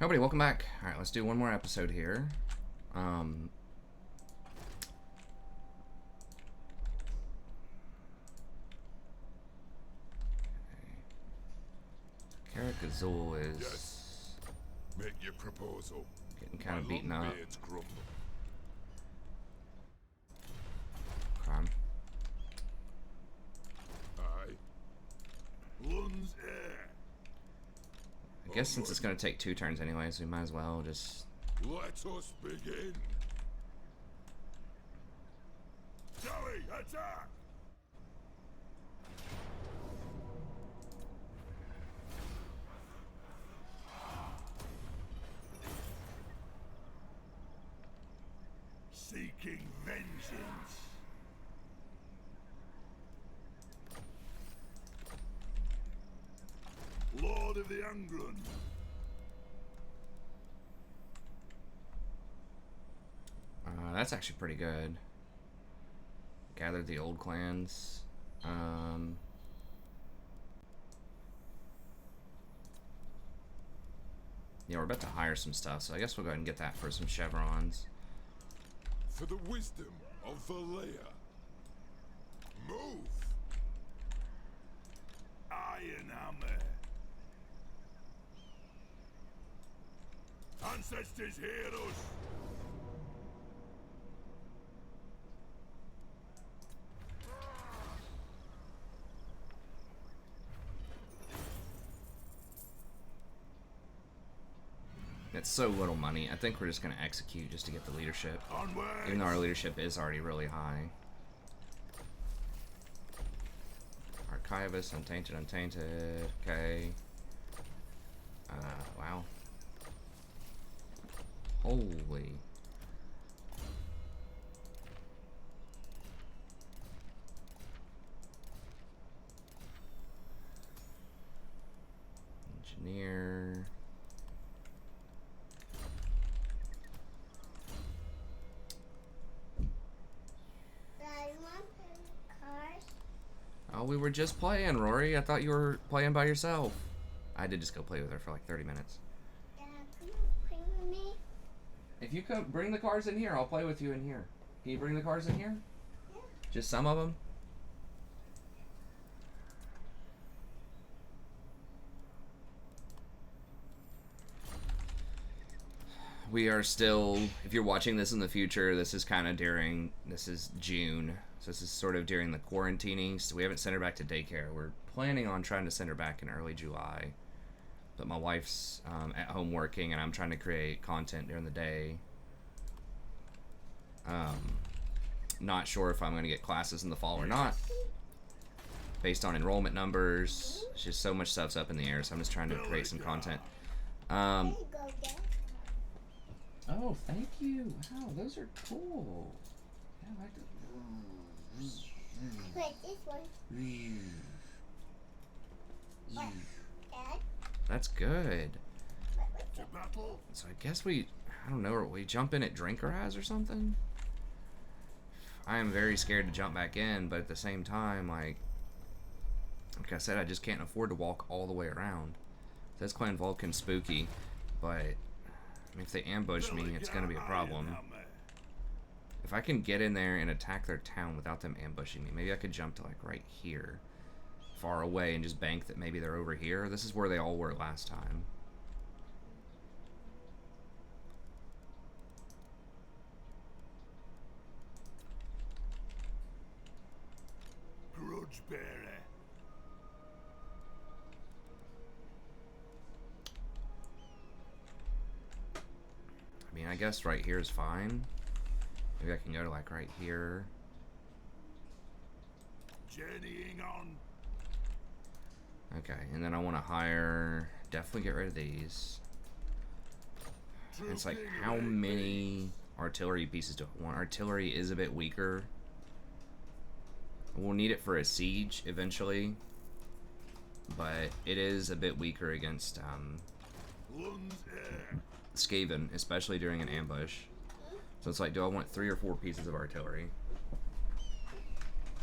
Everybody, welcome back. All right, let's do one more episode here. Karakazul is Yes. Make your proposal. getting kind of beaten up. Grumble. Crime. Aye. Lun's air. I guess since it's going to take 2 turns anyways, we might as well just... Let us begin. Jelly, attack! Seeking vengeance. Lord of the Anglun. That's actually pretty good. Gathered the old clans. Yeah, we're about to hire some stuff, so I guess we'll go ahead and get that for some chevrons. For the wisdom of Belegar. Move! Iron Hammer. Ancestors hear us! It's so little money. I think we're just going to execute just to get the leadership. Onward. Even though our leadership is already really high. Archivist, Untainted. Okay. Wow. Holy. Engineer. Oh, we were just playing, Rory. I thought you were playing by yourself. I did just go play with her for like 30 minutes. Dad, come on, play with me. If you could bring the cars in here, I'll play with you in here. Can you bring the cars in here? Yeah. Just some of them? We are still, if you're watching this in the future, this is kind of during, this is June. So this is sort of during the quarantining. So we haven't sent her back to daycare. We're planning on trying to send her back in early July. But my wife's at home working and I'm trying to create content during the day. Not sure if I'm going to get classes in the fall or not. Based on enrollment numbers. It's just so much stuff's up in the air. So I'm just trying to create some content. There you go, Dad. Oh, thank you. Wow, those are cool. Yeah, I like that. Wait, this one. What? Dad? That's good. To battle. So I guess I don't know, we jump in at Drinkeraz or something? I am very scared to jump back in, but at the same time, like I said, I just can't afford to walk all the way around. That's Clan Vulcan spooky, but I mean, if they ambush me, it's going to be a problem. If I can get in there and attack their town without them ambushing me, maybe I could jump to like right here, far away, and just bank that maybe they're over here. This is where they all were last time. Grudge bearer. I mean, I guess right here is fine. Maybe I can go to like right here. Journeying on. Okay, and then I want to hire, definitely get rid of these. It's like, how many artillery pieces do I want? Artillery is a bit weaker. We'll need it for a siege eventually, but it is a bit weaker against Skaven, especially during an ambush. So it's like, do I want 3 or 4 pieces of artillery?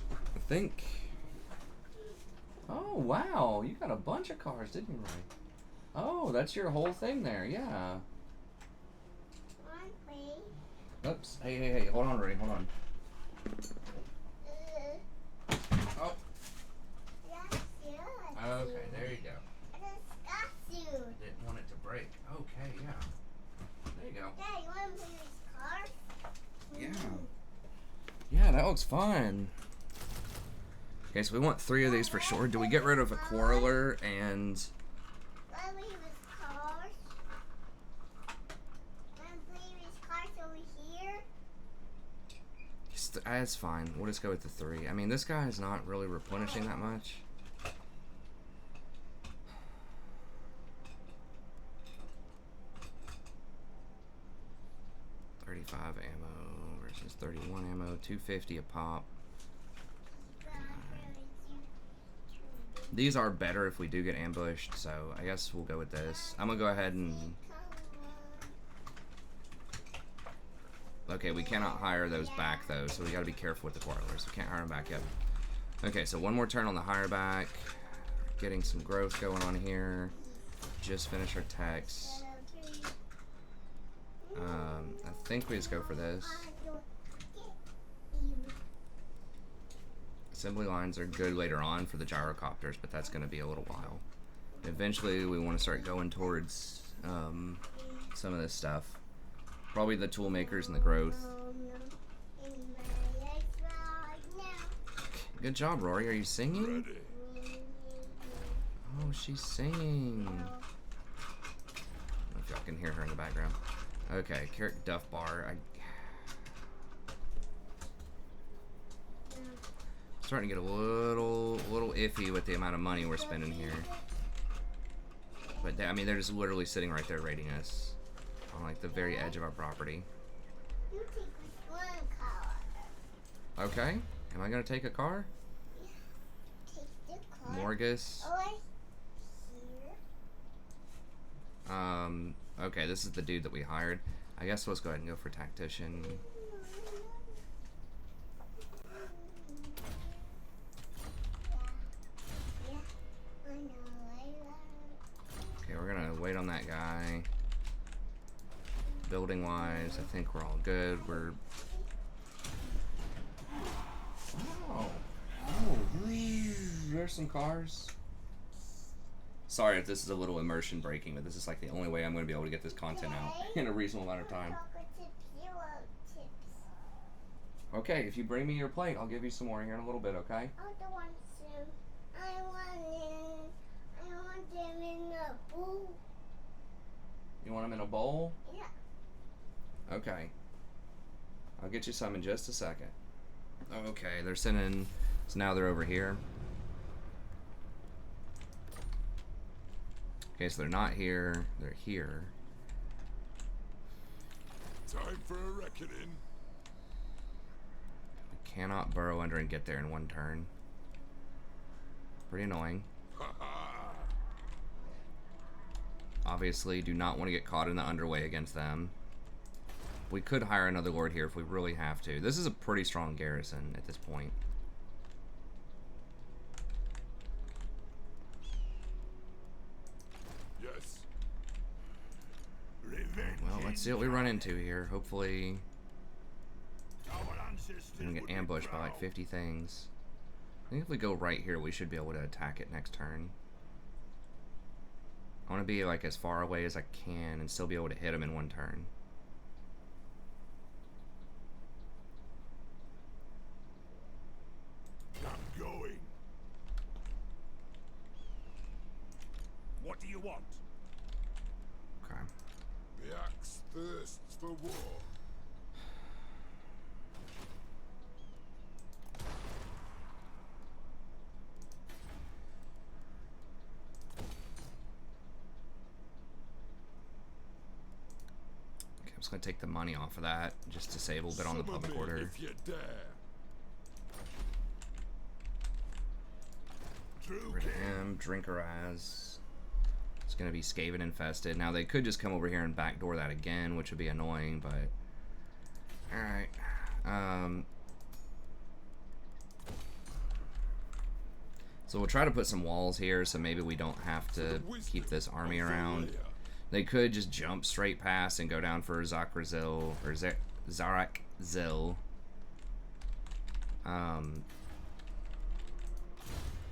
I think... Oh, wow! You got a bunch of cars, didn't you, Ray? Oh, that's your whole thing there. Yeah. One, please. Oops. Hey. Hold on, Ray. Hold on. Oh. That's good. Okay, there you go. That's you. Didn't want it to break. Okay, yeah. There you go. Dad, you want to play with cars? Yeah. Yeah, that looks fun. Okay, so we want 3 of these for sure. Do we get rid of a quarreler and... Want to play with cars? Want to play with cars over here? That's fine. We'll just go with the 3. I mean, this guy is not really replenishing that much. $35 ammo versus 31 ammo. 250 a pop. These are better if we do get ambushed, so I guess we'll go with this. I'm gonna go ahead and... Okay, we cannot hire those back though, so we gotta be careful with the quarrelers. We can't hire them back yet. Okay, so one more turn on the hire back. Getting some growth going on here. Just finished our techs. I think we just go for this. Assembly lines are good later on for the gyrocopters, but that's going to be a little while. Eventually, we want to start going towards some of this stuff. Probably the tool makers and the growth. Good job, Rory. Are you singing? Oh, she's singing. I don't know if y'all can hear her in the background. Okay, Carrot Duff Bar. Starting to get a little iffy with the amount of money we're spending here. But I mean, they're just literally sitting right there raiding us on like the very edge of our property. You take this one car. Okay, am I gonna take a car? Take the car. Morgus. Oh, here. Okay, this is the dude that we hired. I guess let's go ahead and go for tactician. Okay, we're gonna wait on that guy. Building wise, I think we're all good. We're... Oh, there's some cars. Sorry if this is a little immersion breaking, but this is like the only way I'm going to be able to get this content out in a reasonable amount of time. Okay, if you bring me your plate, I'll give you some more here in a little bit, okay? I don't want some. I want them in a bowl. You want them in a bowl? Yeah. Okay. I'll get you some in just a second. Okay, they're sending... So now they're over here. Okay, so they're not here. They're here. Time for a reckoning. We cannot burrow under and get there in one turn. Pretty annoying. Obviously, do not want to get caught in the underway against them. We could hire another lord here if we really have to. This is a pretty strong garrison at this point. Yes. Well, let's see what we run into here. Hopefully, we don't get ambushed by like 50 things. I think if we go right here, we should be able to attack it next turn. I want to be like as far away as I can and still be able to hit them in one turn. I'm going. What do you want? Okay. The axe thirsts for war. Okay, I'm just gonna take the money off of that just to save a little bit on the Summon public me order. if you dare. Rid of him, Drinkeraz. It's gonna be Skaven infested. Now they could just come over here and backdoor that again, which would be annoying, but alright. So we'll try to put some walls here so maybe we don't have to keep this army around. They could just jump straight past and go down for Zakrazil or Zarak Zil.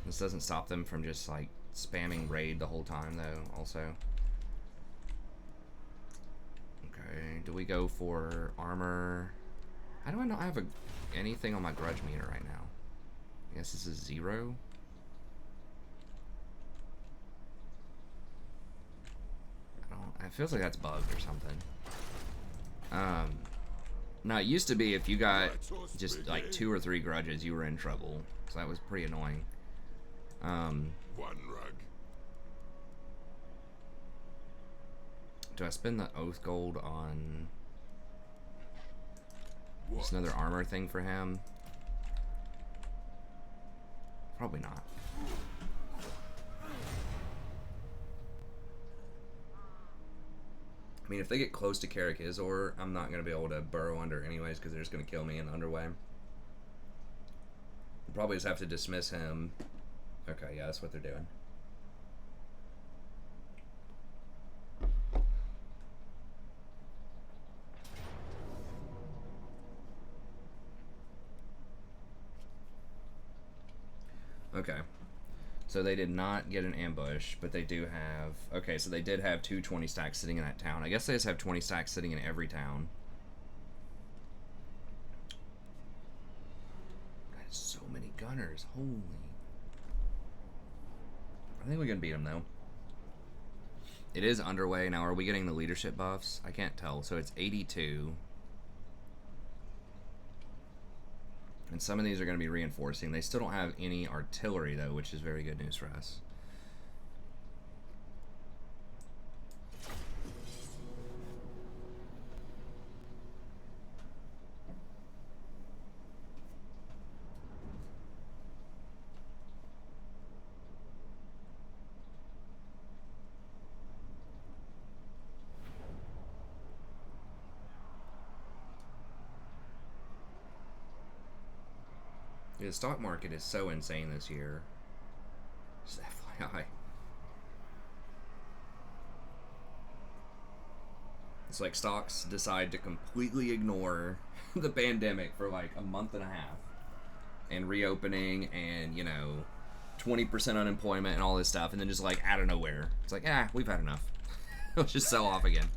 This doesn't stop them from just like spamming raid the whole time though, also. Okay, do we go for armor? How do I not have anything on my grudge meter right now? I guess this is 0. It feels like that's bugged or something. Now it used to be if you got just like 2 or 3 grudges, you were in trouble. So that was pretty annoying. One rug. Do I spend the oath gold on just another armor thing for him? Probably not. I mean, if they get close to Karak Izor, I'm not going to be able to burrow under anyways because they're just going to kill me in the underway. We'll probably just have to dismiss him. Okay, yeah, that's what they're doing. Okay. So they did not get an ambush, but they do have... Okay, so they did have 2 20 stacks sitting in that town. I guess they just have 20 stacks sitting in every town. That is so many gunners. Holy... I think we can beat them, though. It is underway. Now, are we getting the leadership buffs? I can't tell. So it's 82. And some of these are going to be reinforcing. They still don't have any artillery, though, which is very good news for us. The stock market is so insane this year. Just FYI. It's like stocks decide to completely ignore the pandemic for like a month and a half. And reopening and, you know, 20% unemployment and all this stuff. And then just like out of nowhere. It's like, we've had enough. Let's just sell off again.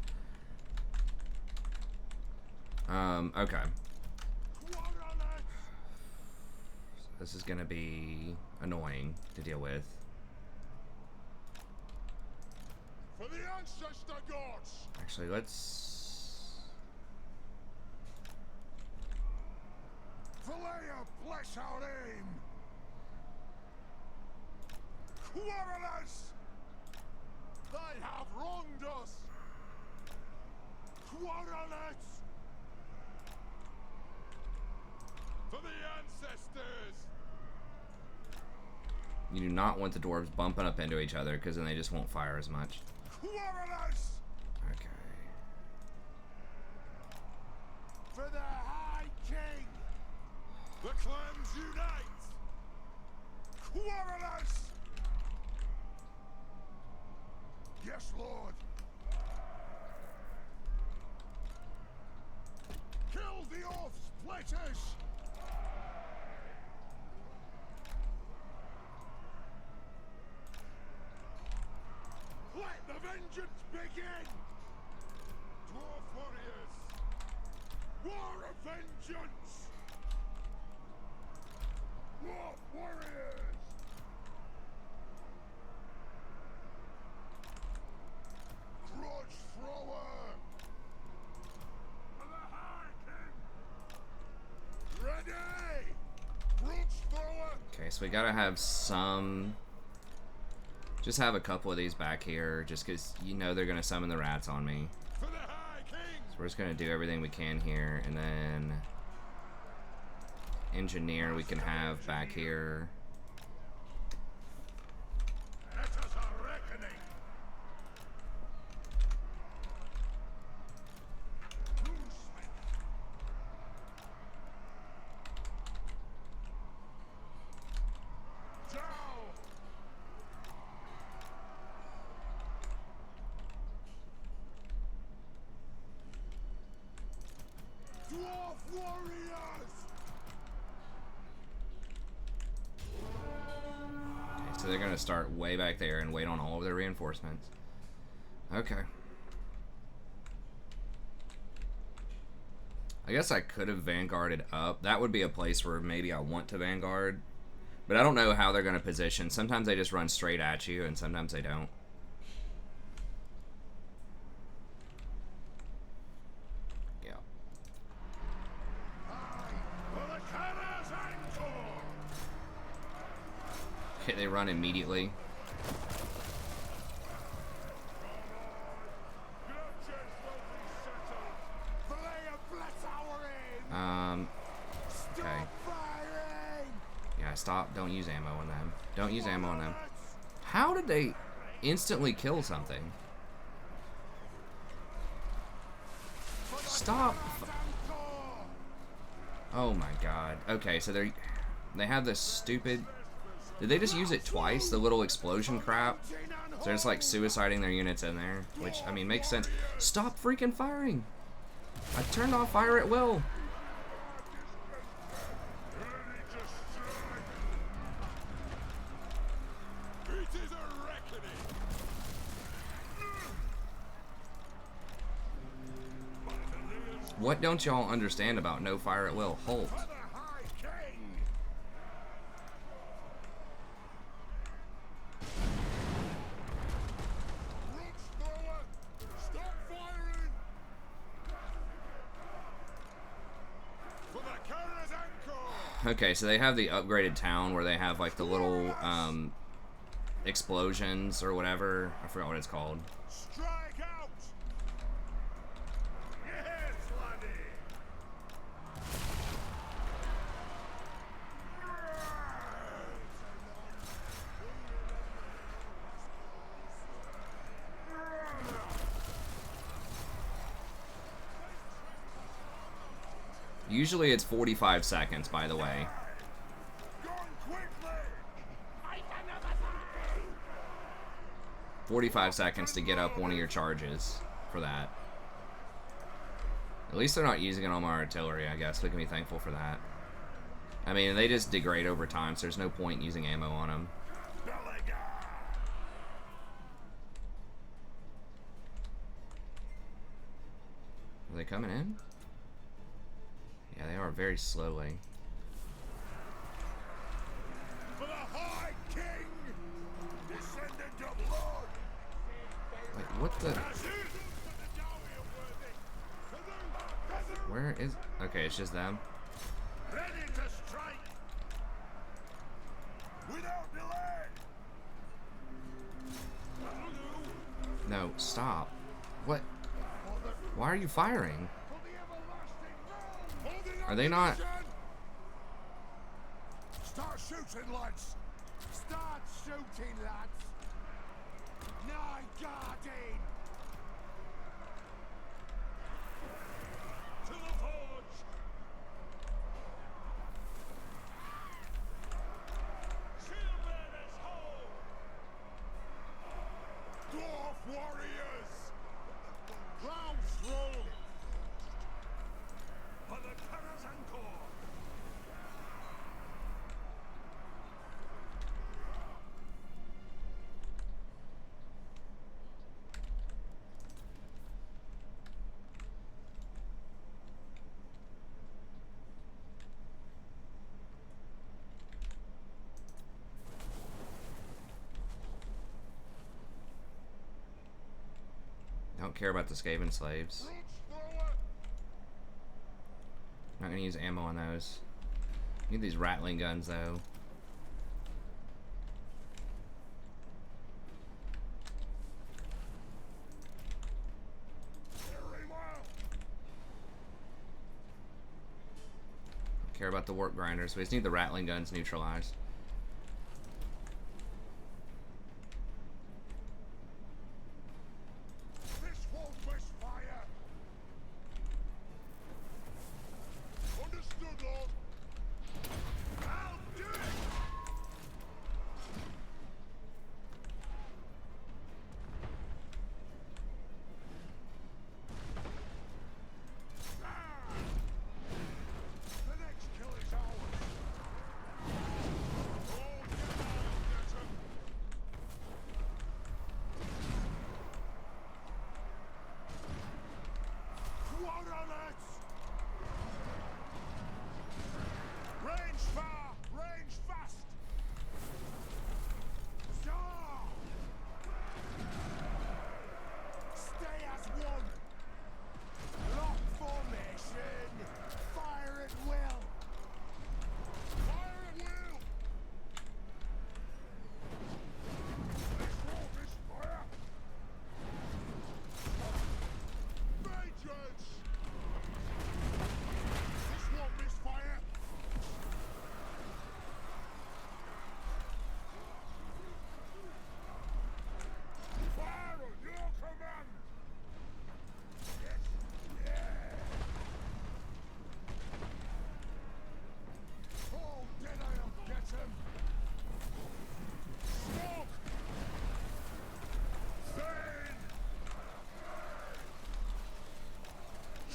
Okay. This is gonna be annoying to deal with. For the ancestor gods. Actually, let's... Valea bless our aim. Quarrelers! They have wronged us. Quarrelers! For the ancestors! You do not want the dwarves bumping up into each other because then they just won't fire as much. Quarrelers! Okay. For the High King! The clans unite! Quarrelers! Yes, Lord! Kill the off-splitters! Let the vengeance begin! Dwarf warriors! War of vengeance! Dwarf warriors! Grudge thrower! For the High King! Ready! Grudge thrower! Okay, so we gotta have some... Just have a couple of these back here, just because you know they're gonna summon the rats on me. For the High King! So we're just gonna do everything we can here, and then... Engineer we can have back here. Let us a reckoning! Down! Dwarf warriors! Okay, so they're gonna start way back there and wait on all of their reinforcements. Okay. I guess I could have vanguarded up. That would be a place where maybe I want to vanguard. But I don't know how they're going to position. Sometimes they just run straight at you, and sometimes they don't. Yeah. Okay, they run immediately. Okay. Yeah, stop. Don't use ammo on them. Don't use ammo on them. How did they instantly kill something? Stop. Oh my god. Okay, so they have this stupid... Did they just use it twice? The little explosion crap? So they're just like suiciding their units in there. Which, I mean, makes sense. Stop freaking firing! I turned off fire at will. What don't y'all understand about no fire at will? Halt. Okay, so they have the upgraded town where they have like the little explosions or whatever. I forgot what it's called. Strike out! Yes, laddie! Usually it's 45 seconds, by the way. Going quickly! 45 seconds to get up one of your charges for that. At least they're not using it on my artillery, I guess. We can be thankful for that. I mean, they just degrade over time, so there's no point in using ammo on them. Belegar! Are they coming in? Yeah, they are very slowly. For the High King! Descendant of blood! Wait, what the... Where is... Okay, it's just them. Ready to strike! Without delay! No, stop. What? Why are you firing? Are they not... Start shooting, lads! Start shooting, lads! Nigh guarding! To the forge! Shield bearers, hold! Dwarf warriors! Clouds roll! For the Garrison corps! Don't care about the Skaven slaves. Not gonna use ammo on those. Need these rattling guns though. Don't care about the warp grinders. We just need the rattling guns neutralized. This won't miss fire! Understood, Lord! I'll do it!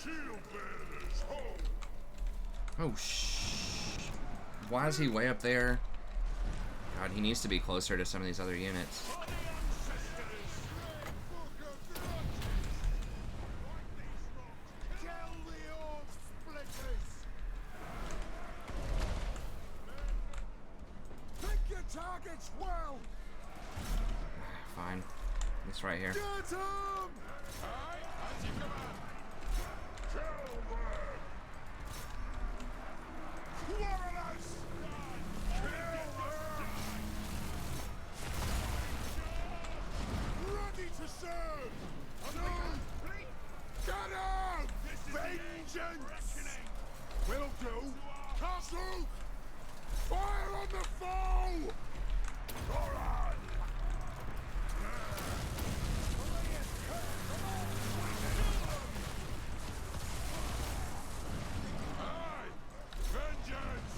Shield bearers, hold! Oh, why is he way up there? God, he needs to be closer to some of these other units. For the ancestors! Kill the orc splitters! Pick your targets well! Fine. This right here. Get 'em! Aye, as you command! Kill them! Warriors! Kill them! Ready to serve! Get 'em! Vengeance! Will do! Castle! Fire on the foe! Alright! Aye! Vengeance!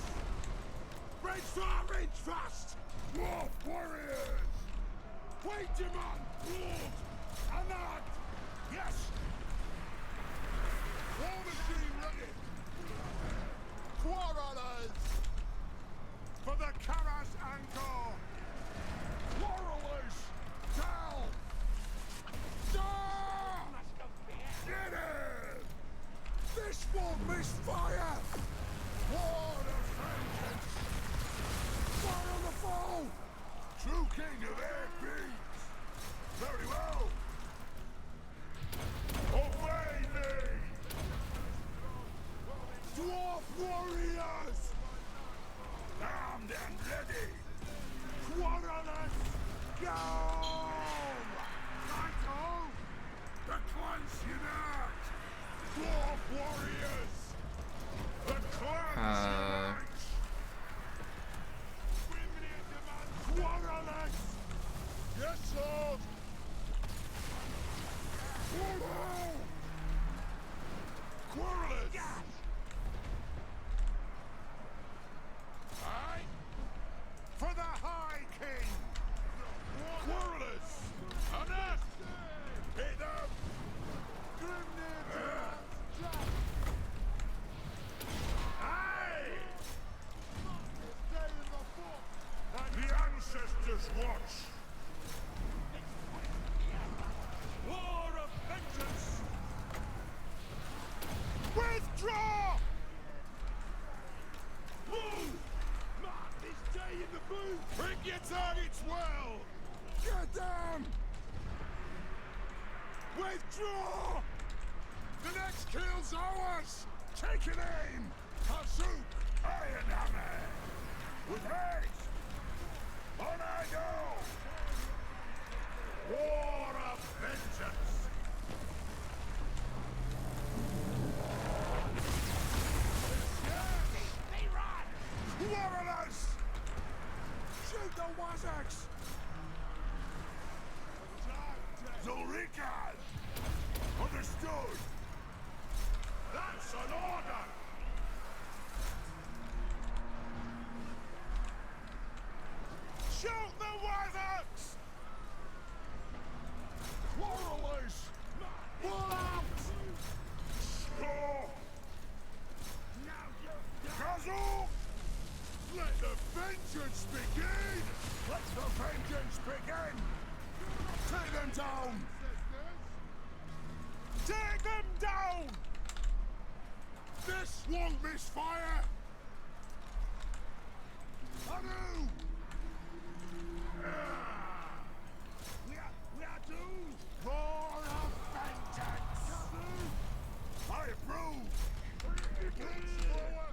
Reach fast! Reach fast! Dwarf warriors! Wait, demand! Blood! Anad! Yes! War machine ready! Quarrelers! For the Karas Angkor! Quarrelers! Tell! Get it! This won't misfire! War of vengeance! Fire on the foe! True king of air beats! Very well! Obey me! Dwarf warriors! Armed and ready! Quarrelers! Go! Michael! The clans unite! Dwarf warriors! The clans unite! Quarrelers! Yes, Lord! Whoa! Quarrelers! Aye! For the High King! Quarrelers! Enough! Hit them! Aye! The ancestors watch! War of vengeance! Withdraw! Move! Mark this day in the booth! Pick your targets well! Get them! Withdraw! The next kill's ours! Take an aim! Hazook! Iron hammer! With haste! On I go! War of vengeance! Warriors! Shoot the Wazax! Zulrikad! Understood! That's an order! Shoot the Wazax! Quarrelers! Pull out! Score! Kazoo! Let the vengeance begin! Let the vengeance begin! Take them down! Take them down! This won't misfire! Anu! We are doomed! War of vengeance! I approve! Forward!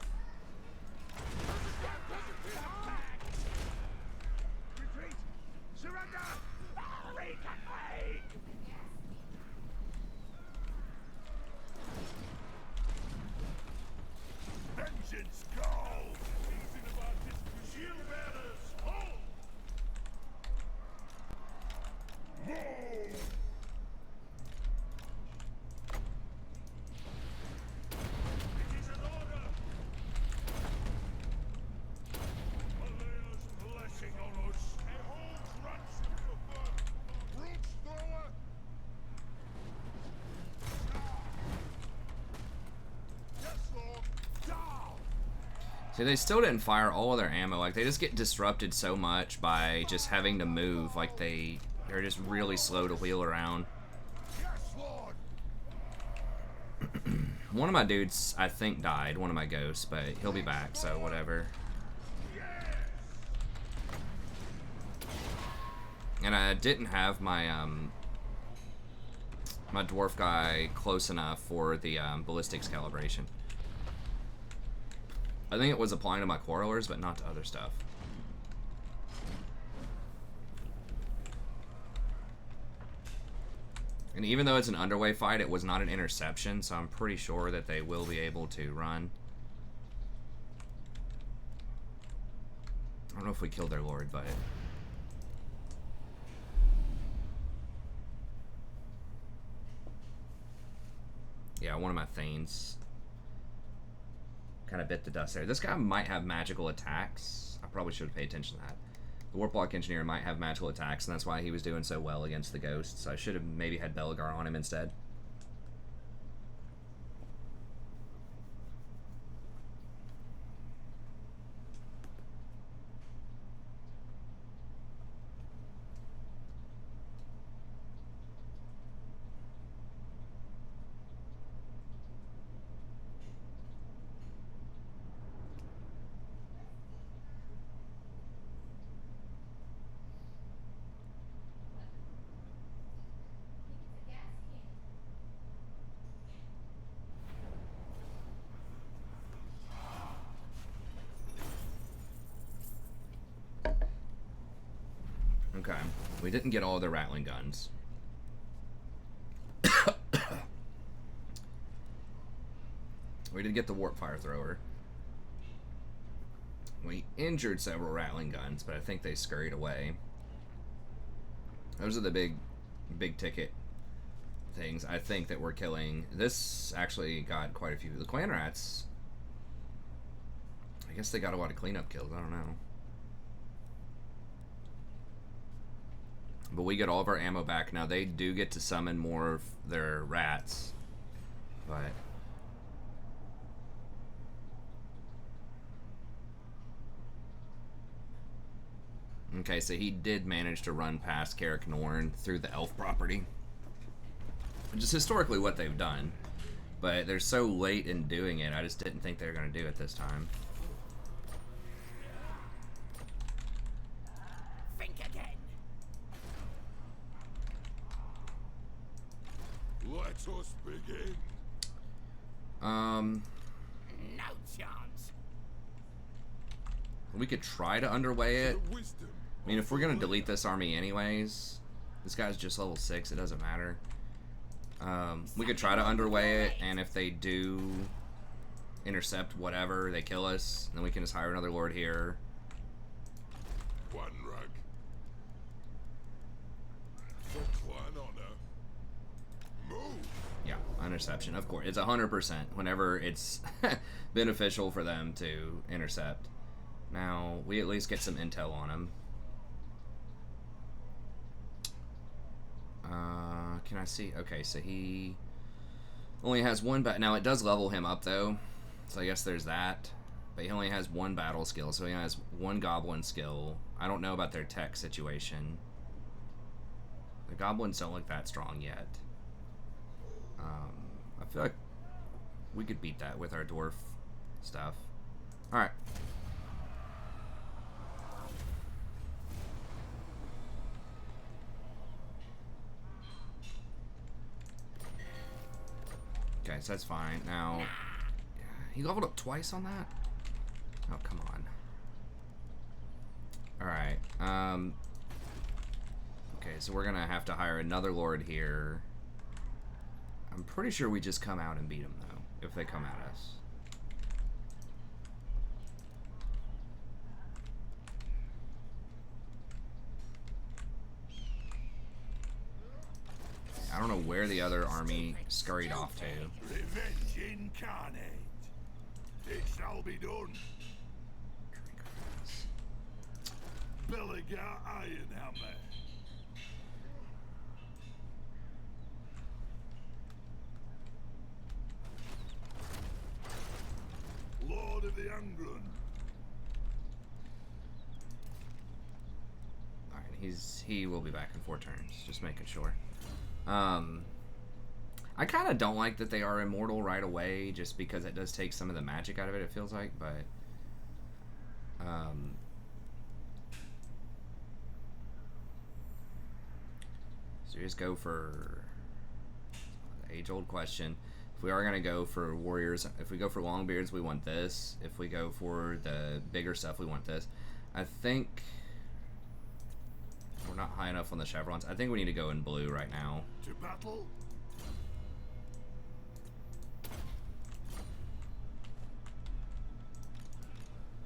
Retreat! Surrender! Vengeance go! Shield bearers, hold! See, they still didn't fire all of their ammo. Like, they just get disrupted so much by just having to move. Like, they're just really slow to wheel around. One of my dudes, I think, died. One of my ghosts, but he'll be back, so whatever. And I didn't have my my dwarf guy close enough for the ballistics calibration. I think it was applying to my quarrelers, but not to other stuff. And even though it's an underway fight, it was not an interception, so I'm pretty sure that they will be able to run. I don't know if we killed their lord, but... yeah, one of my Thanes kind of bit the dust there. This guy might have magical attacks. I probably should have paid attention to that. The Warplock Engineer might have magical attacks, and that's why he was doing so well against the Ghosts. I should have maybe had Belegar on him instead. Okay, we didn't get all of the rattling guns. We did get the warp fire thrower. We injured several rattling guns, but I think they scurried away. Those are the big ticket things I think that we're killing. This actually got quite a few. The clan rats, I guess they got a lot of cleanup kills, I don't know. But we get all of our ammo back. Now they do get to summon more of their rats, but okay, so he did manage to run past Carrick Norn through the elf property, which is historically what they've done, but they're so late in doing it, I just didn't think they were going to do it this time. Think again. Let us begin. No chance. We could try to underway it. I mean, if we're gonna delete this army anyways, this guy's just level 6, it doesn't matter. We could try to underway it, and if they do intercept whatever, they kill us, then we can just hire another lord here. One rug. For clan honor. Move. Yeah, interception, of course. It's 100% whenever it's beneficial for them to intercept. Now, we at least get some intel on him. Can I see? Okay, so he only has one now it does level him up though, so I guess there's that. But he only has one battle skill, so he has one goblin skill. I don't know about their tech situation. The goblins don't look that strong yet. I feel like we could beat that with our dwarf stuff. Alright. Okay, so that's fine. Now, he leveled up twice on that? Oh, come on. Alright, okay, so we're gonna have to hire another lord here. I'm pretty sure we just come out and beat them, though, if they come at us. I don't know where the other army scurried off to. Revenge incarnate. It shall be done. Belegar Ironhammer. Lord of the Angron. he will be back in 4 turns. Just making sure. I kind of don't like that they are immortal right away, just because it does take some of the magic out of it. It feels like, but so you just go for the age-old question. If we are gonna go for warriors, if we go for longbeards, we want this. If we go for the bigger stuff, we want this. I think we're not high enough on the chevrons. I think we need to go in blue right now. To battle.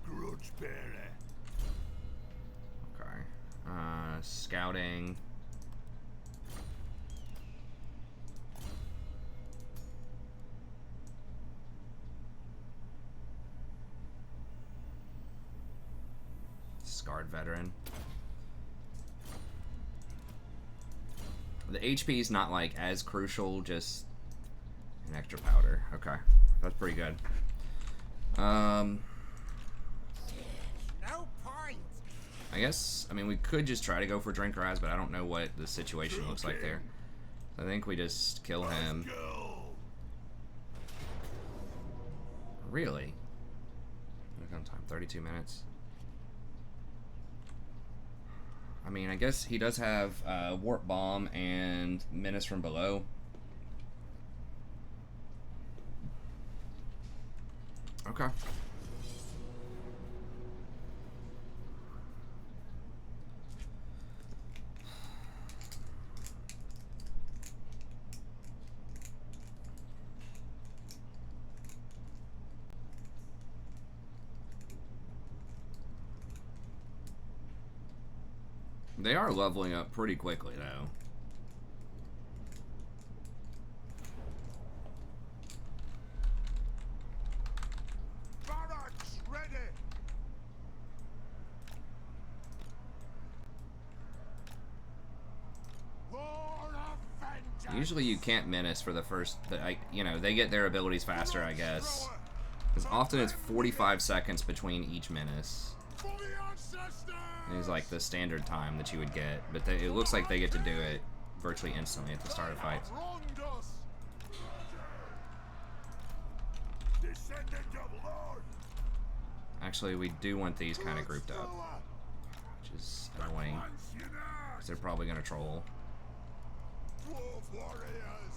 Grudge bearer. Okay. Scouting. Scarred veteran. The HP is not like as crucial, just an extra powder. Okay, that's pretty good. No point. I guess, I mean, we could just try to go for Drinker Eyes, but I don't know what the situation looks like there. I think we just kill him. Really? Look on time, 32 minutes. I mean, I guess he does have Warp Bomb and Menace from Below. Okay. They are leveling up pretty quickly, though. Barracks ready. War of vengeance. Usually you can't menace for the first, you know, they get their abilities faster, I guess. Because often it's 45 seconds between each menace. For the ancestors. Is like the standard time that you would get, but it looks like they get to do it virtually instantly at the start of fights. Wronged us. Descendant of Lord. Actually, we do want these kind of grouped up, which is annoying, because they're probably going to troll. Dwarf warriors.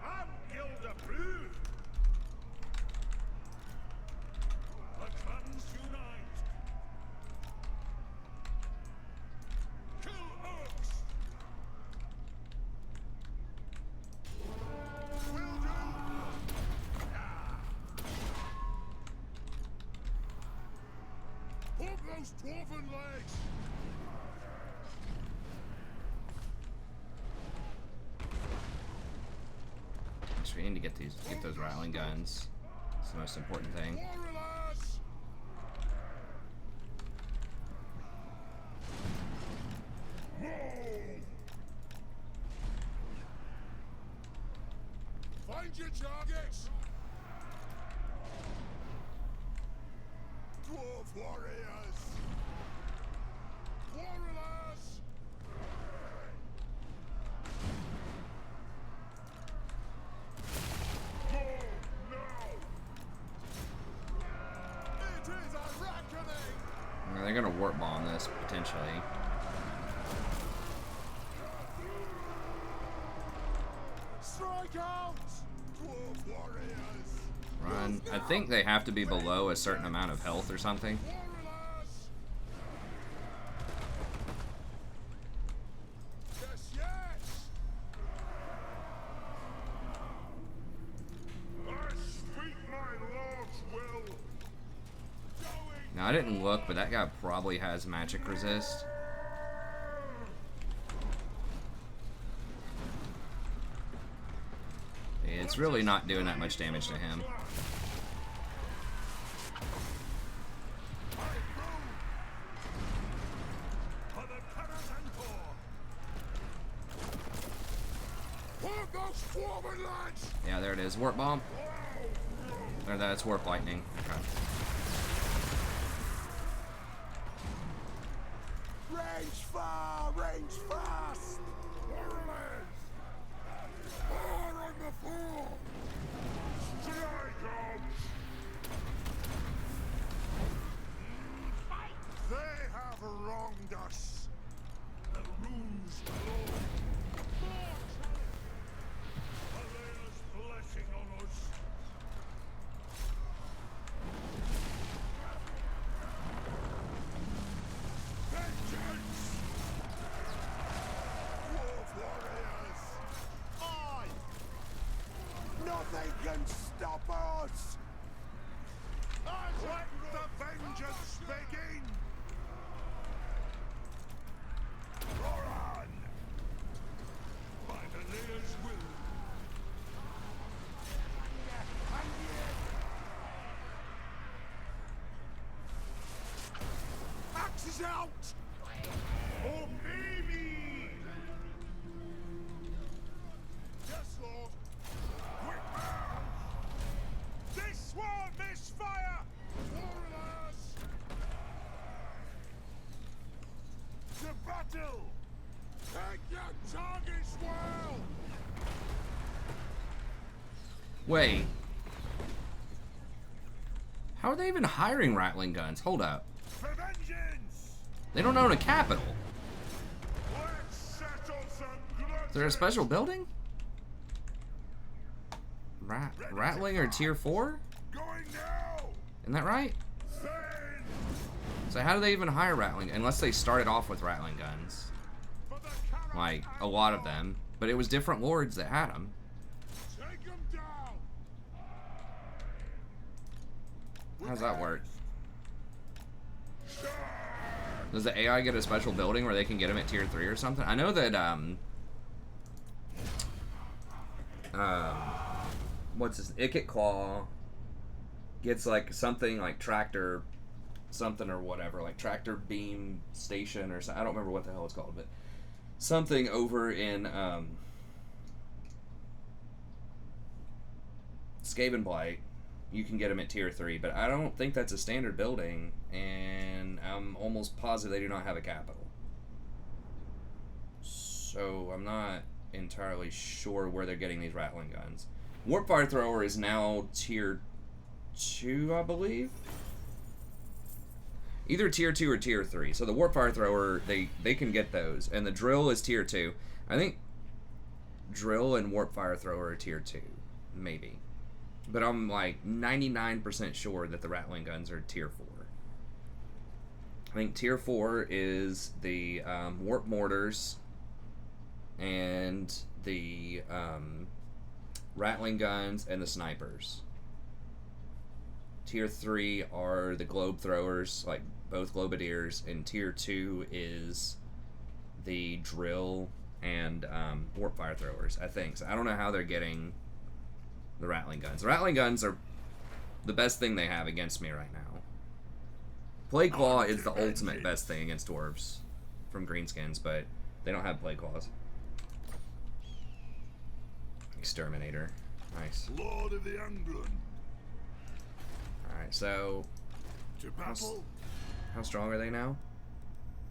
I'm guild approved. The clans unite. Kill orcs. Will do. Hug those dwarven legs. Actually, we need to get those rattling guns. It's the most important thing. Warriors. Move. Find your targets. Dwarf warriors. Warriors. Move now. It is a reckoning. They're going to warp bomb this potentially. Strike out. Dwarf warriors. Run. I think they have to be below a certain amount of health or something. Warriors. Yes, yes. I speak my lord's will. Now, I didn't look, but that guy probably has magic resist. It's really not doing that much damage to him. Yeah, there it is. Warp bomb. Or that's warp lightning. Okay. Range far, range fast! Warriors! Fire on the four! Strike out! They have wronged us. The runes glow. Alleluia's blessing on us. Vengeance! Dwarf warriors! Aye! Nothing can stop us! Let the vengeance begin! Roar on! By Belegar's will! Axes out! Obey me! Yes, Lord! Quick march! This won't miss fire! Warriors! To battle! Take your targets well! Wait. How are they even hiring rattling guns? Hold up. For vengeance! They don't own a capital. Let's settle some Is there a special building? Rattling or tier 4? Going now! Isn't that right? Send! So how do they even hire rattling? Unless they started off with rattling guns. For the cannons Like, a and lot of power. them. But it was different lords that had them. Take them down! How's that work? Does the AI get a special building where they can get them at tier 3 or something? I know that, what's this? Ikit Claw gets like something like tractor something or whatever, like tractor beam station or something. I don't remember what the hell it's called, but something over in Skaven Blight. You can get them at tier 3, but I don't think that's a standard building, and I'm almost positive they do not have a capital. So I'm not entirely sure where they're getting these rattling guns. Warp Fire Thrower is now tier 2, I believe. Either tier 2 or tier 3. So the Warp Fire Thrower, they can get those, and the Drill is tier 2. I think Drill and Warp Fire Thrower are tier 2, maybe. But I'm like 99% sure that the rattling guns are tier 4. I think tier 4 is the Warp Mortars and the rattling guns and the snipers. Tier 3 are the globe throwers, like both globadiers, and tier 2 is the drill and warp fire throwers, I think. So I don't know how they're getting the rattling guns. The rattling guns are the best thing they have against me right now. Plague Claw is the ultimate best thing against dwarves from Greenskins, but they don't have Plague Claws. Exterminator. Nice. Lord of the Anglin. Alright, so To battle. how strong are they now?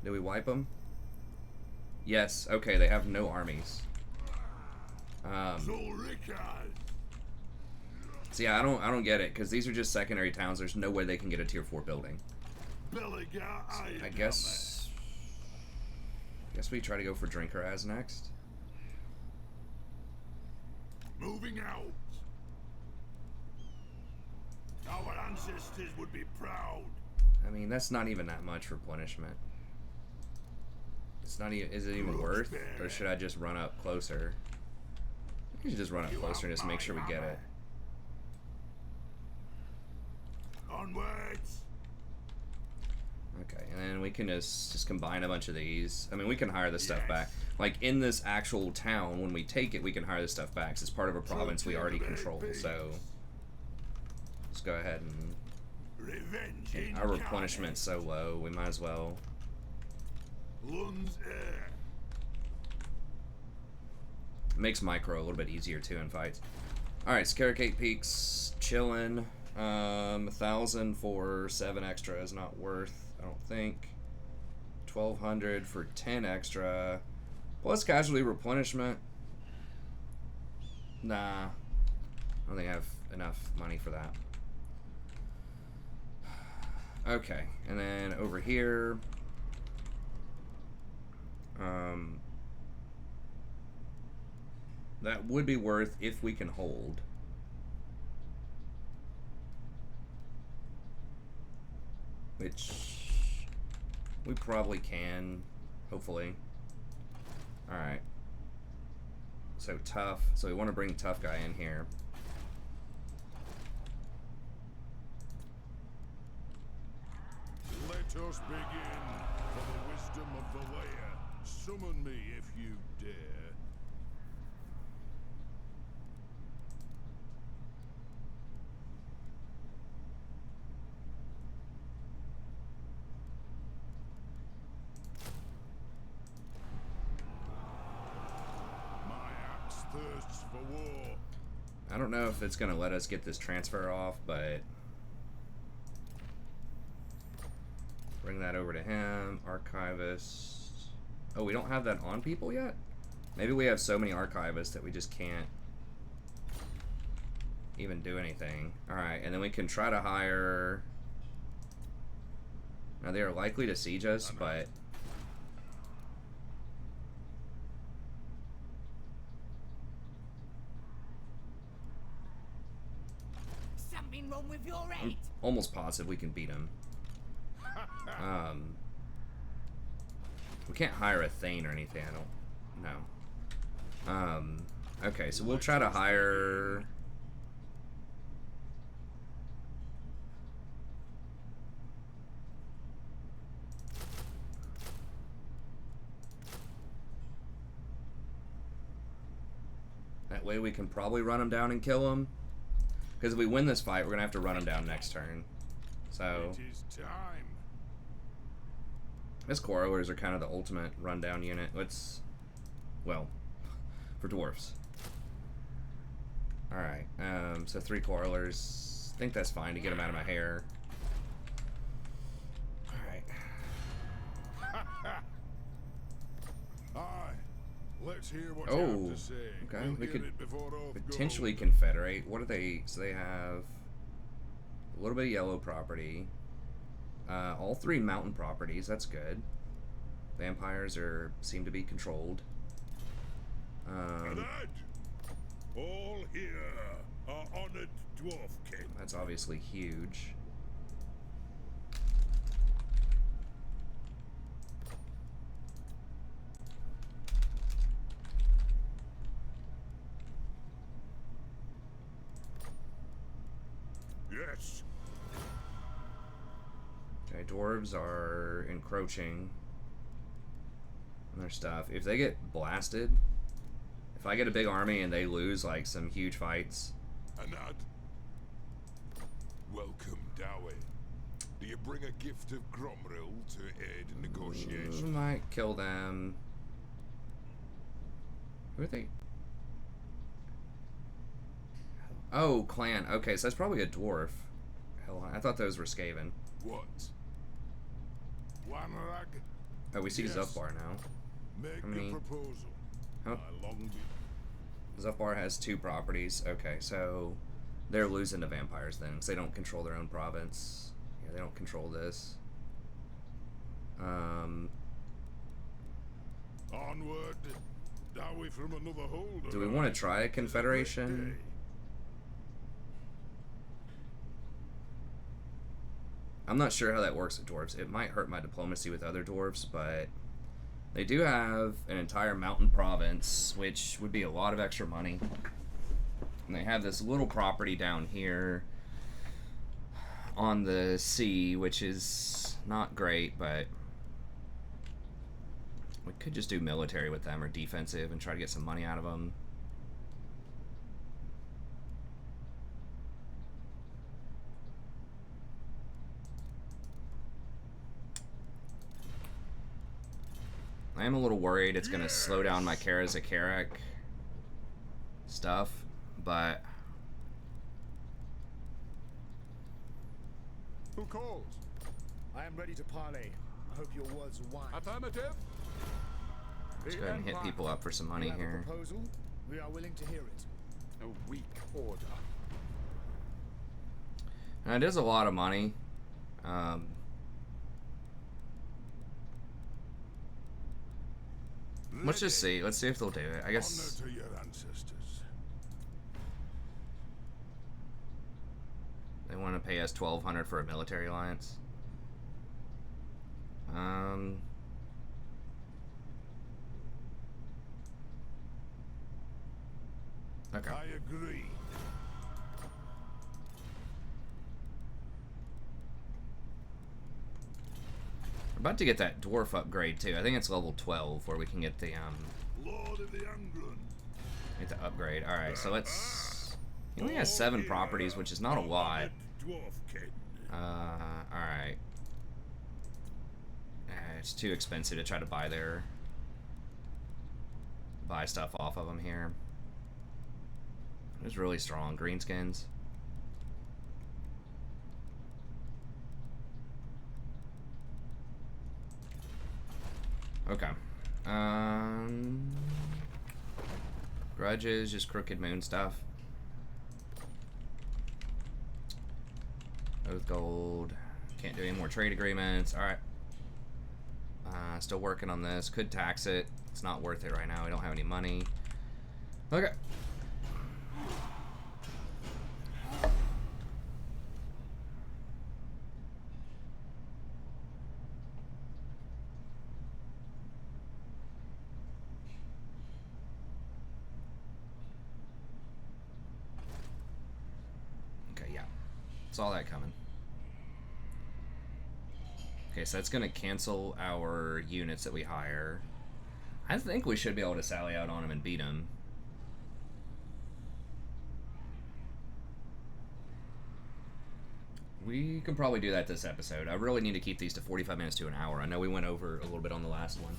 Did we wipe them? Yes. Okay, they have no armies. Zulrikaz. So yeah, I don't get it, because these are just secondary towns. There's no way they can get a tier 4 building. Belegar. I guess we try to go for Drinker as next. Moving out. Our ancestors would be proud. I mean, that's not even that much replenishment. It's not even. Is it even worth? Or should I just run up closer? I should just run up closer and just make sure we get it. Onwards. Okay, and then we can just combine a bunch of these. I mean, we can hire this stuff back. Like, in this actual town, when we take it, we can hire this stuff back. 'Cause it's part of a province we already control, so let's go ahead and... Revenge Our replenishment's so low, we might as well... Lunds air. Makes micro a little bit easier, too, in fights. Alright, Scaricate Peaks, chillin'. 1,000 for 7 extra is not worth, I don't think. 1,200 for 10 extra. Plus casualty replenishment. Nah. I don't think I have enough money for that. Okay, and then over here, that would be worth if we can hold. Which we probably can, hopefully. Alright. So tough. So we want to bring tough guy in here. Let us begin. For the wisdom of the layer, summon me if you dare. My axe thirsts for war. I don't know if it's going to let us get this transfer off, but bring that over to him. Archivist. Oh, we don't have that on people yet? Maybe we have so many archivists that we just can't even do anything. Alright, and then we can try to hire... Now, they are likely to siege us, but... Something wrong with your I'm head? almost positive we can beat him. We can't hire a Thane or anything, I don't know. Okay, so we'll try to hire... That way we can probably run him down and kill him. Because if we win this fight, we're going to have to run him down next turn. So... It is time. His Quarrelers are kind of the ultimate rundown unit. Let's... Well, for Dwarfs. Alright, so 3 Quarrelers. I think that's fine to get them out of my hair. Alright. Aye. Let's hear what you Oh, have to say. okay. We'll We get could it before off potentially gold. confederate. What are they? So they have a little bit of yellow property. All 3 mountain properties. That's good. Vampires seem to be controlled. Lad, all here are honored dwarf king. That's obviously huge. Yes. Okay, dwarves are encroaching on their stuff. If they get blasted, if I get a big army and they lose like some huge fights, Anad. Welcome, Dowie. Do you bring a gift of Gromril to aid in we negotiations? might kill them. Who are they? Oh, clan. Okay, so that's probably a dwarf. Hell, I thought those were Skaven. What? Wanrag? Oh, we see Yes. Zufbar now. Make How many- the proposal. How- I long be Zufbar has 2 properties. Okay, so they're losing to vampires then, because they don't control their own province. Yeah, they don't control this. onward. Dowie from another holder. Do we want to try a confederation? I'm not sure how that works with dwarves. It might hurt my diplomacy with other dwarves, but they do have an entire mountain province, which would be a lot of extra money. And they have this little property down here on the sea, which is not great, but we could just do military with them or defensive and try to get some money out of them. I am a little worried it's going to slow down my Karazakarak stuff, but Who calls? I am ready to parley. I hope your words are wise. Affirmative. Let's go ahead and hit people up for some money You have a here. proposal? We are willing to hear it. A weak order. Now, it is a lot of money. Let's just see. Let's see if they'll do it. I guess. Honor to your ancestors. They want to pay us 1,200 for a military alliance. Okay. I agree. We're about to get that dwarf upgrade too. I think it's level 12 where we can get the Lord of the Angrun. get the upgrade. All right, so let's. He only has 7 properties, which is not a lot. Dwarfkin. All right. It's too expensive to try to buy stuff off of them here. It's really strong. Greenskins. Okay. Grudges, just crooked moon stuff. Oath gold. Can't do any more trade agreements. Alright. Still working on this. Could tax it. It's not worth it right now. We don't have any money. Okay. Okay, yeah. Saw that coming. Okay, so that's going to cancel our units that we hire. I think we should be able to sally out on them and beat them. We can probably do that this episode. I really need to keep these to 45 minutes to an hour. I know we went over a little bit on the last one.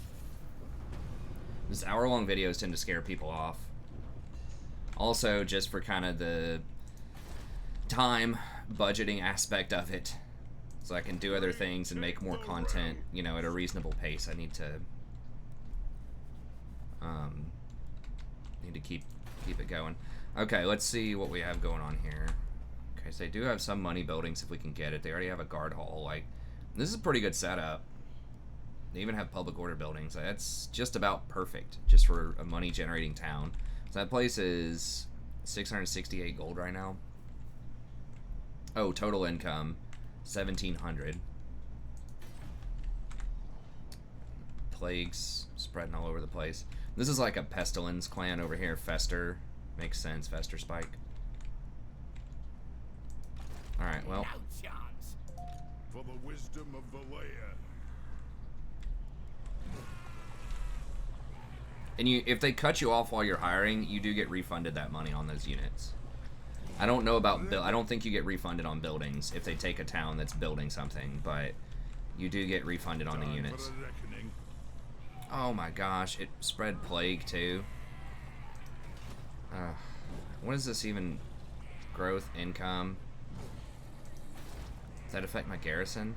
These hour-long videos tend to scare people off. Also, just for kind of the time budgeting aspect of it. So I can do other things and make more content, you know, at a reasonable pace. I need to keep it going. Okay, let's see what we have going on here. Okay, so they do have some money buildings if we can get it. They already have a guard hall. Like, this is a pretty good setup. They even have public order buildings. That's just about perfect, just for a money generating town. So that place is 668 gold right now. Oh, total income 1,700. Plagues spreading all over the place. This is like a pestilence clan over here. Fester. Makes sense. Fester spike. Alright, well. No chance. For the wisdom of the layer. And if they cut you off while you're hiring, you do get refunded that money on those units. I don't know about I don't think you get refunded on buildings if they take a town that's building something, but you do get refunded on the units. Oh my gosh, it spread plague too. What is this even? Growth, income. Does that affect my garrison?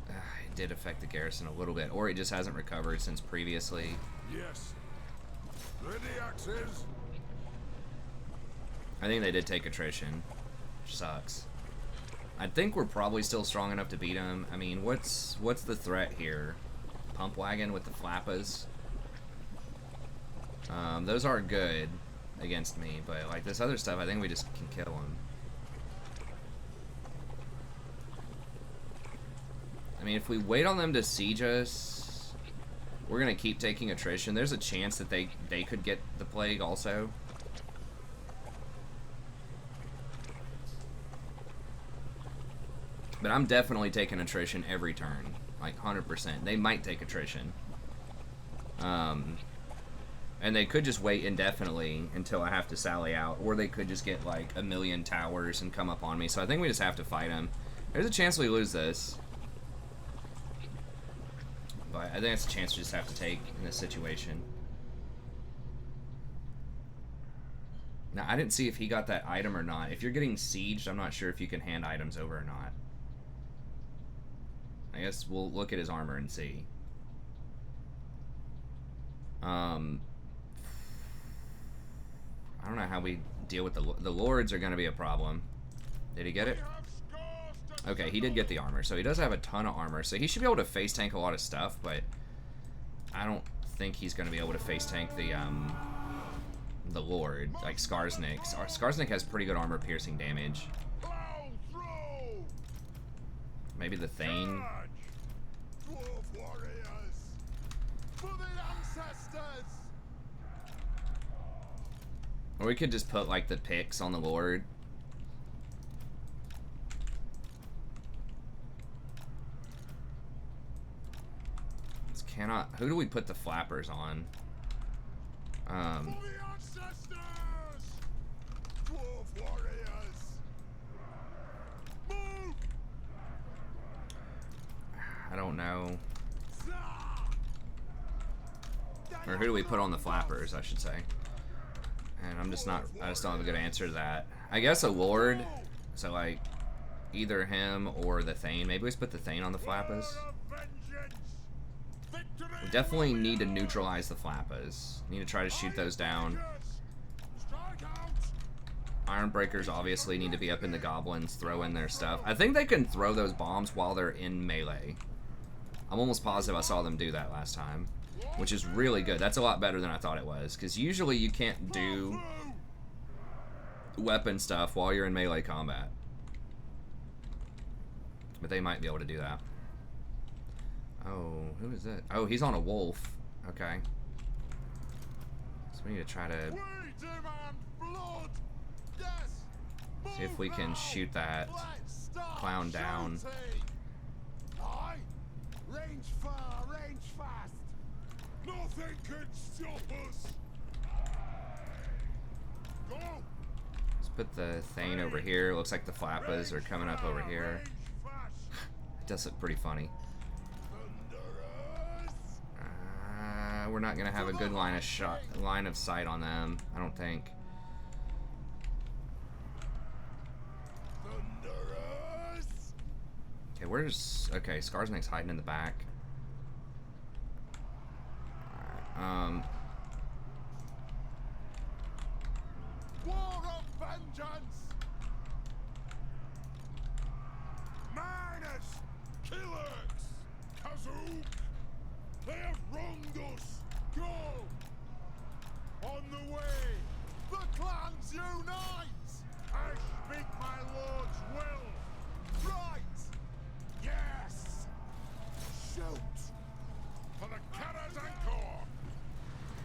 It did affect the garrison a little bit, or it just hasn't recovered since previously. Yes. Ready axes. I think they did take attrition, which sucks. I think we're probably still strong enough to beat them. I mean, what's the threat here? Pump wagon with the flappas. Those are good against me, but like this other stuff, I think we just can kill them. I mean, if we wait on them to siege us, we're gonna keep taking attrition. There's a chance that they could get the plague also. But I'm definitely taking attrition every turn, like 100%. They might take attrition. And they could just wait indefinitely until I have to sally out, or they could just get like a million towers and come up on me. So I think we just have to fight them. There's a chance we lose this. But I think it's a chance we just have to take in this situation. Now, I didn't see if he got that item or not. If you're getting sieged, I'm not sure if you can hand items over or not. I guess we'll look at his armor and see. I don't know how we deal with the lords are going to be a problem. Did he get it? Okay, he did get the armor, so he does have a ton of armor, so he should be able to face tank a lot of stuff, but I don't think he's going to be able to face tank the lord, like Skarsnik. Skarsnik has pretty good armor piercing damage. Maybe the Thane. Dwarf warriors, for the ancestors. Or we could just put like the picks on the lord. Who do we put the flappers on? For the ancestors! Dwarf warriors! Move! I don't know. Zah! Or who do we put on the flappers, I should say. And I just don't have a good answer to that. I guess a lord, so like either him or the Thane. Maybe we just put the Thane on the flappers. We definitely need to neutralize the flappers. Need to try to shoot those down. Ironbreakers obviously need to be up in the goblins, throw in their stuff. I think they can throw those bombs while they're in melee. I'm almost positive I saw them do that last time, which is really good. That's a lot better than I thought it was, because usually you can't do weapon stuff while you're in melee combat. But they might be able to do that. Oh, who is it? Oh, he's on a wolf. Okay. So we need to try to see if we can shoot that clown down. Aye. Range far, range fast. Nothing can stop us. Go. Let's put the Thane over here. Looks like the flappers are coming up over here. It does look pretty funny. We're not gonna have a good line of sight on them, I don't think. Okay, Skarsnik's hiding in the back. Alright, War of vengeance. Minus killers. Kazook. They have wronged us. Go! On the way! The clans unite! I speak my lord's will! Right! Yes! Shoot! For the Cannons Anchor!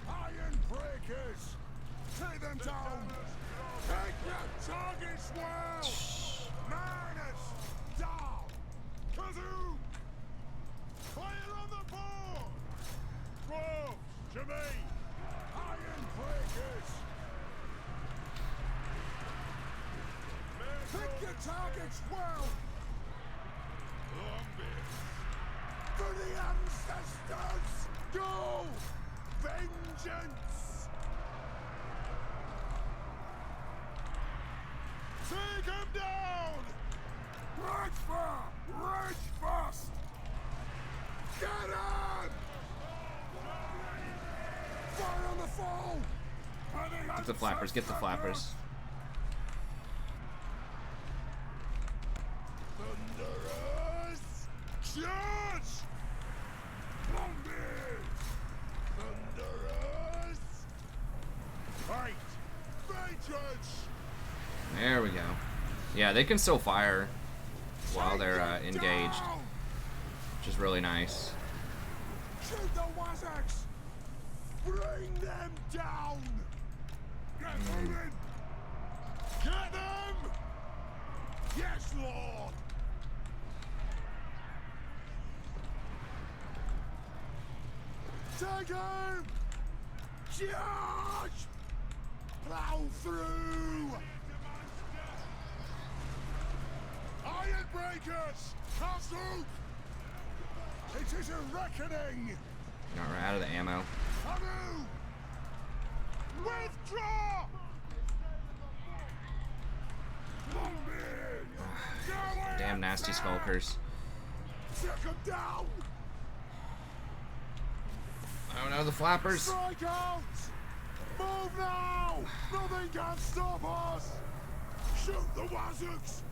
Iron breakers! Take them down! Take your targets well! Minus! Down! Kazoo! Fire on the board! Dwarfs, to me! Iron breakers! Pick your targets well! For the ancestors! Go! Vengeance! Take him down! Right far! Right fast! Get on! Fire on the foe! get the flappers, get the flappers. Thunderers! Charge! Zombies! Thunderers! Fight! Vengeance! There we go. Yeah, they can still fire while they're engaged, which is really nice. Shoot the Wazags! Bring them down! Get moving! Get them! Yes, Lord! Take him! Charge! Plow through! Iron breakers! Castle! It is a reckoning! Got right out of the ammo. Hamu! Withdraw! Damn nasty skulkers. Take him down! Oh no, the flappers. Strike out! Move now! Nothing can stop us! Shoot the Wazzooks!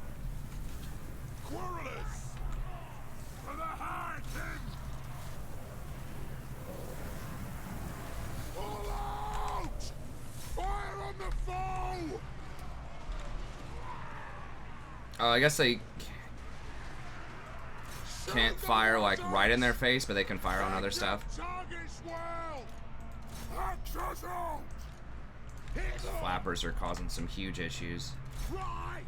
Quarrelers! For the high king! All out! Fire on the foe! Oh, I guess they can't fire like right in their face, but they can fire on other stuff. Flappers are causing some huge issues. Right!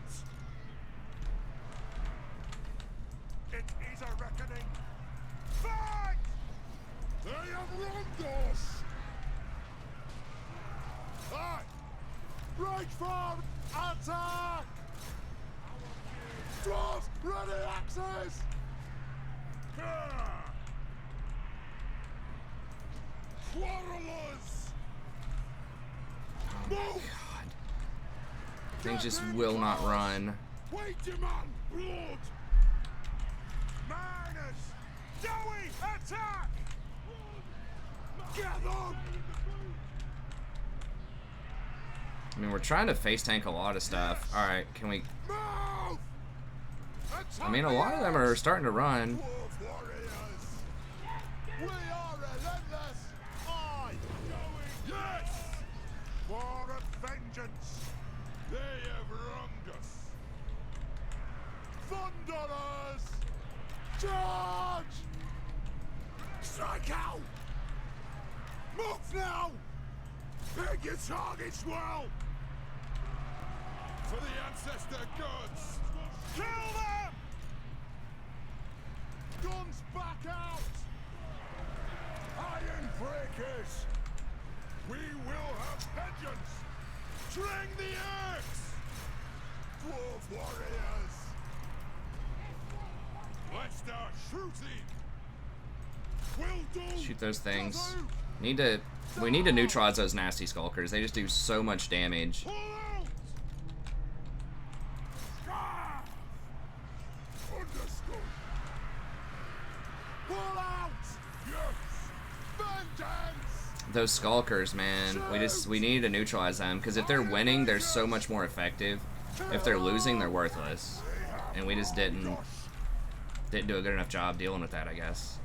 It is a reckoning. Fight! They have wronged us! Aye! Right for attack! Dwarfs, ready axes! Quarrelers! Move! Things just will not run. Wait, your man! Blood! Miners! Joey, attack! Get them! I mean, we're trying to face tank a lot of stuff. Alright, can we... Move! I mean, a lot of them are starting to run. Dwarf warriors! We are relentless! I going! Yes! For a vengeance! They have wronged us! Thunderers! Charge! Strike out! Move now! Pick your targets well! For the ancestor gods! Kill them! Guns back out! Iron breakers! We will have vengeance! String the axe! Dwarf warriors! Let's start shooting! Will do! Shoot those things. We need to neutralize those nasty skulkers. They just do so much damage. Pull out! Ah! Understood! Pull out! Yes! Vengeance! Those skulkers, man. We need to neutralize them because if they're winning, they're so much more effective. If they're losing, they're worthless. And we just didn't do a good enough job dealing with that, I guess.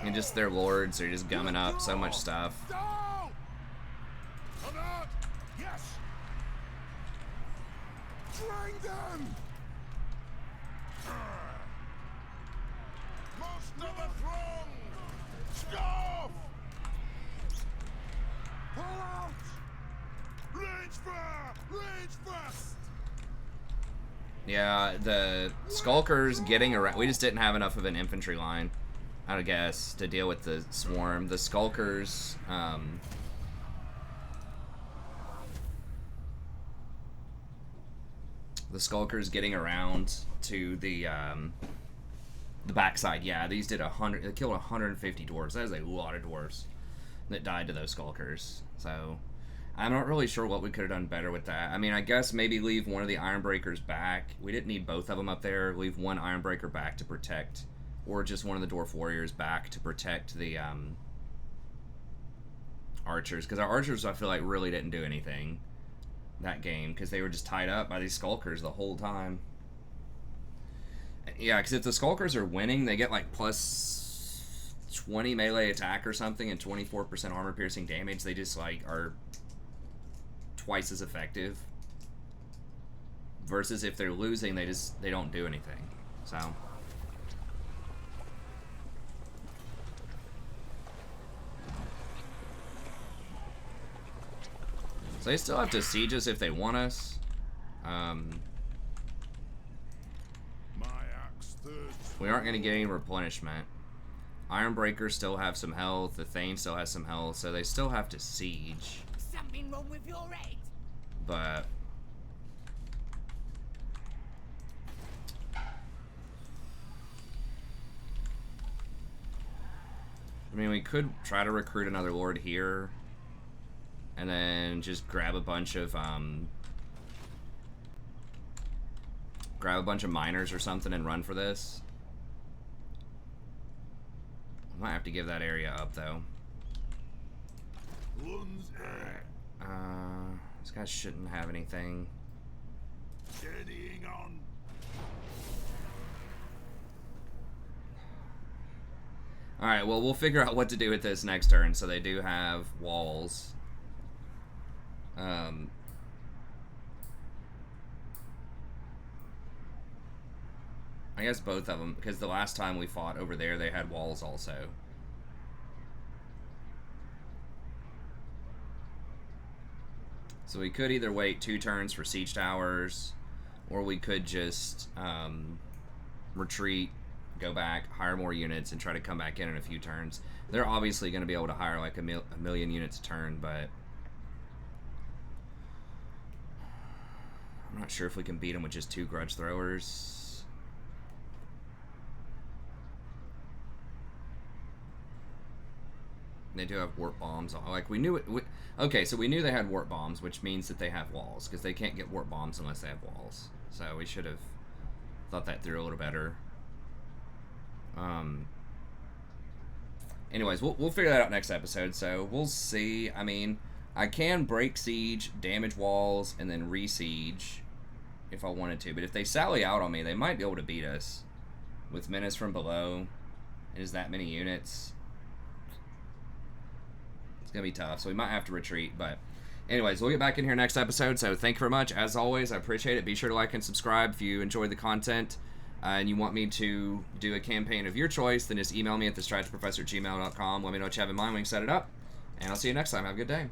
And just their lords are just gumming up so much stuff. Down! Alert! Yes! Drain them! Most of the throng! Scarf! Pull out! Rage fire! Rage fast! Yeah, the skulkers getting around. We just didn't have enough of an infantry line, I guess, to deal with the swarm. The skulkers, getting around to the backside. Yeah, these did 100. They killed 150 dwarves. That is a lot of dwarves that died to those skulkers. So I'm not really sure what we could have done better with that. I mean, I guess maybe leave one of the Ironbreakers back. We didn't need both of them up there. Leave one Ironbreaker back to protect, or just one of the Dwarf Warriors back to protect the archers. Because our archers, I feel like, really didn't do anything that game because they were just tied up by these skulkers the whole time. Yeah, because if the skulkers are winning, they get like plus 20 melee attack or something and 24% armor piercing damage. They just like are twice as effective. Versus if they're losing, they don't do anything. So they still have to siege us if they want us. We aren't going to get any replenishment. Ironbreakers still have some health. The Thane still has some health, so they still have to siege. Something wrong with your head? But I mean, we could try to recruit another lord here, and then just grab a bunch of grab a bunch of miners or something and run for this. I might have to give that area up, though. Alright. These guys shouldn't have anything. Steadying on. Alright, well, we'll figure out what to do with this next turn. So they do have walls. I guess both of them, because the last time we fought over there, they had walls also. So we could either wait 2 turns for siege towers, or we could just retreat, go back, hire more units, and try to come back in a few turns. They're obviously going to be able to hire like a million units a turn, but I'm not sure if we can beat them with just 2 grudge throwers. They do have warp bombs. Like, we knew it. Okay, so we knew they had warp bombs, which means that they have walls, because they can't get warp bombs unless they have walls. So we should have thought that through a little better. Anyways, we'll figure that out next episode. So we'll see. I mean, I can break siege, damage walls, and then re-siege if I wanted to. But if they sally out on me, they might be able to beat us with menace from below. It is that many units. It's going to be tough, so we might have to retreat. But anyways, we'll get back in here next episode. So thank you very much. As always, I appreciate it. Be sure to like and subscribe if you enjoyed the content. And you want me to do a campaign of your choice, then just email me at thestrategyprofessor@gmail.com. Let me know what you have in mind. We can set it up. And I'll see you next time. Have a good day.